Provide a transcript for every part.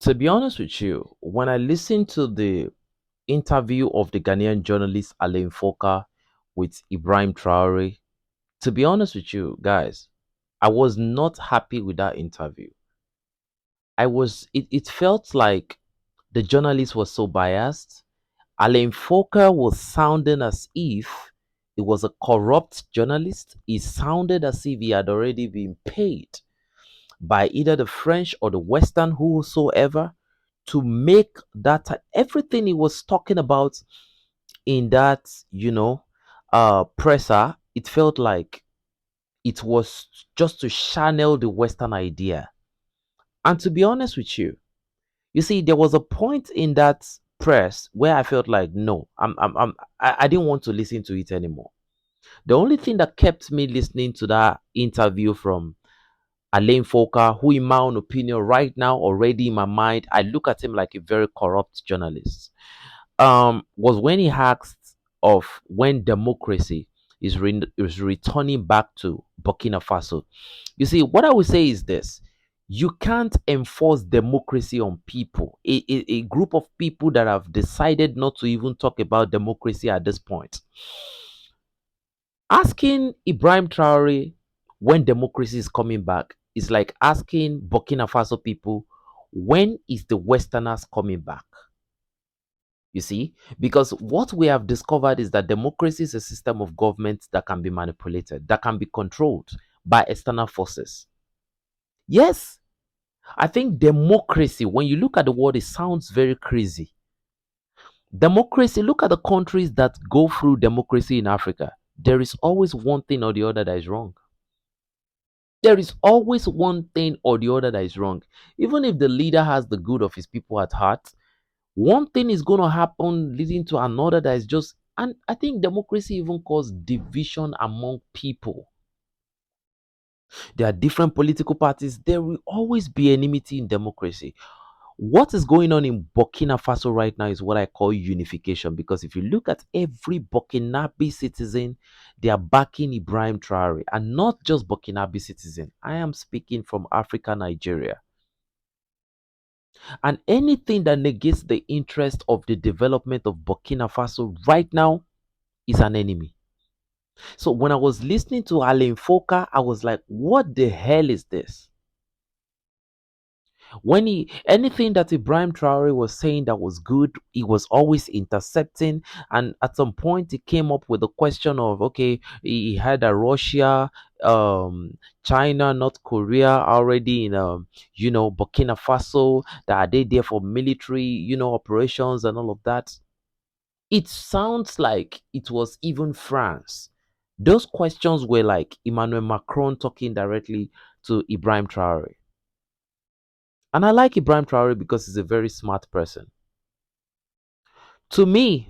To be honest with you, when I listened to the interview of the Ghanaian journalist Alain Foka with Ibrahim Traoré, to be honest with you guys, I was not happy with that interview. It felt like the journalist was so biased. Alain Foka was sounding as if he was a corrupt journalist. He sounded as if he had already been paid by either the French or the Western, whosoever, to make that everything he was talking about in that, presser. It felt like it was just to channel the Western idea. And to be honest with you see, there was a point in that press where I felt like, no, I didn't want to listen to it anymore. The only thing that kept me listening to that interview from Alain Foka, who, in my own opinion, right now, already in my mind, I look at him like a very corrupt journalist. Was when he asked of when democracy is returning back to Burkina Faso. You see, what I would say is this: you can't enforce democracy on people, a group of people that have decided not to even talk about democracy at this point. Asking Ibrahim Traoré when democracy is coming back is like asking Burkina Faso people when is the Westerners coming back. You see, because what we have discovered is that democracy is a system of government that can be manipulated, that can be controlled by external forces. Yes, I think democracy, when you look at the word, it sounds very crazy. Democracy, look at the countries that go through democracy in Africa. There is always one thing or the other that is wrong. There is always one thing or the other that is wrong. Even if the leader has the good of his people at heart, one thing is going to happen leading to another that is just, and I think democracy even causes division among people. There are different political parties. There will always be enmity in democracy. What is going on in Burkina Faso right now is what I call unification, because if you look at every Burkinabe citizen, they are backing Ibrahim Traoré, and not just Burkinabe citizen. I am speaking from Africa, Nigeria. And anything that negates the interest of the development of Burkina Faso right now is an enemy. So when I was listening to Alain Foka, I was like, what the hell is this? When anything that Ibrahim Traoré was saying that was good, he was always intercepting. And at some point, he came up with the question of, okay, he had a Russia, China, North Korea already in, Burkina Faso. That are they there for military, operations and all of that? It sounds like it was even France. Those questions were like Emmanuel Macron talking directly to Ibrahim Traoré. And I like Ibrahim Traoré because he's a very smart person. To me,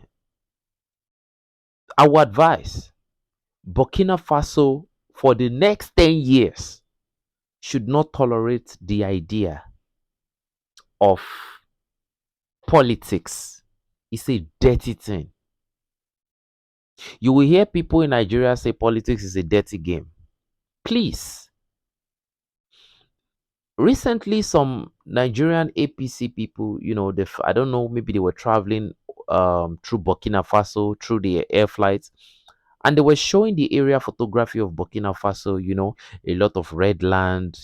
I would advise Burkina Faso for the next 10 years should not tolerate the idea of politics. It's a dirty thing. You will hear people in Nigeria say politics is a dirty game. Please. Recently, some Nigerian APC people, I don't know, maybe they were traveling through Burkina Faso, through the air flights, and they were showing the area photography of Burkina Faso, a lot of red land,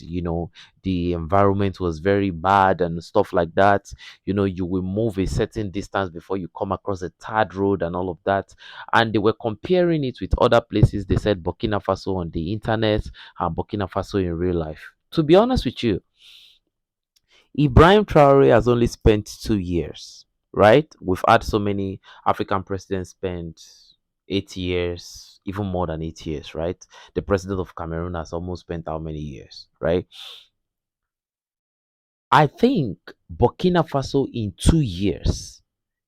the environment was very bad and stuff like that. You will move a certain distance before you come across a tarred road and all of that. And they were comparing it with other places. They said Burkina Faso on the internet and Burkina Faso in real life. To be honest with you, Ibrahim Traoré has only spent 2 years, right? We've had so many African presidents spend 8 years, even more than 8 years, right? The president of Cameroon has almost spent how many years, right? I think Burkina Faso in 2 years,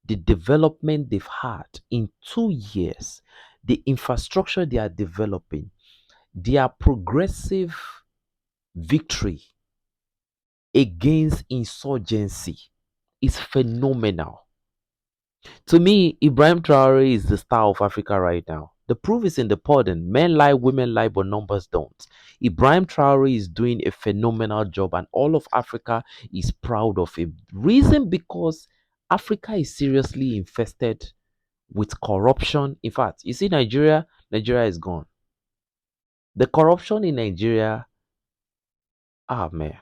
the development they've had in 2 years, the infrastructure they are developing, their progressive victory against insurgency is phenomenal. To me, Ibrahim Traoré is the star of Africa right now. The proof is in the pudding. Men lie, women lie, but numbers don't. Ibrahim Traoré is doing a phenomenal job, and all of Africa is proud of him. Reason because Africa is seriously infested with corruption. In fact, you see Nigeria, Nigeria is gone. The corruption in Nigeria, ah man.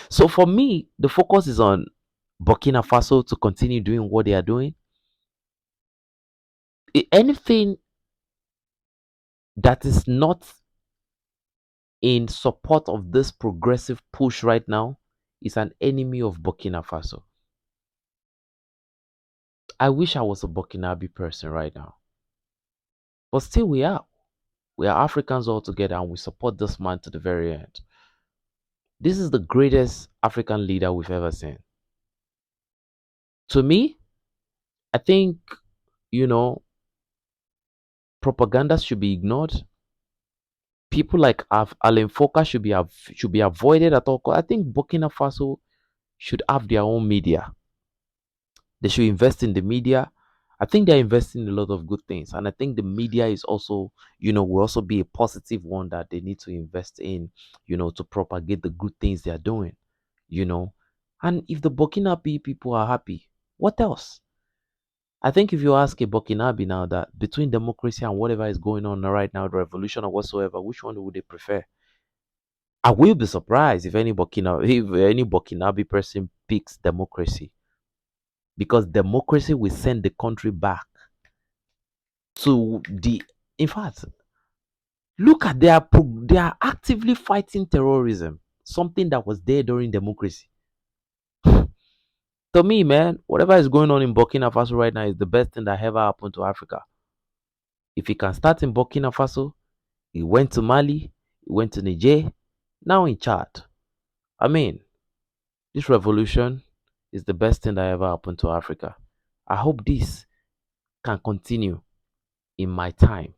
So for me, the focus is on Burkina Faso to continue doing what they are doing. Anything that is not in support of this progressive push right now is an enemy of Burkina Faso. I wish I was a Burkinabe person right now. But still we are. We are Africans all together and we support this man to the very end. This is the greatest African leader we've ever seen. To me, I think, you know, propaganda should be ignored. People like Alain Foka should be avoided at all costs. I think Burkina Faso should have their own media. They should invest in the media. I think they're investing in a lot of good things. And I think the media is also, will also be a positive one that they need to invest in, to propagate the good things they are doing, you know. And if the Burkinabe people are happy, what else? I think if you ask a Burkinabe now that between democracy and whatever is going on right now, the revolution or whatsoever, which one would they prefer? I will be surprised if any Burkinabe person picks democracy, because democracy will send the country back to the. In fact, look at they are actively fighting terrorism, something that was there during democracy. To me, man, whatever is going on in Burkina Faso right now is the best thing that ever happened to Africa. If he can start in Burkina Faso, he went to Mali, he went to Niger, now in Chad. I mean, this revolution is the best thing that ever happened to Africa. I hope this can continue in my time.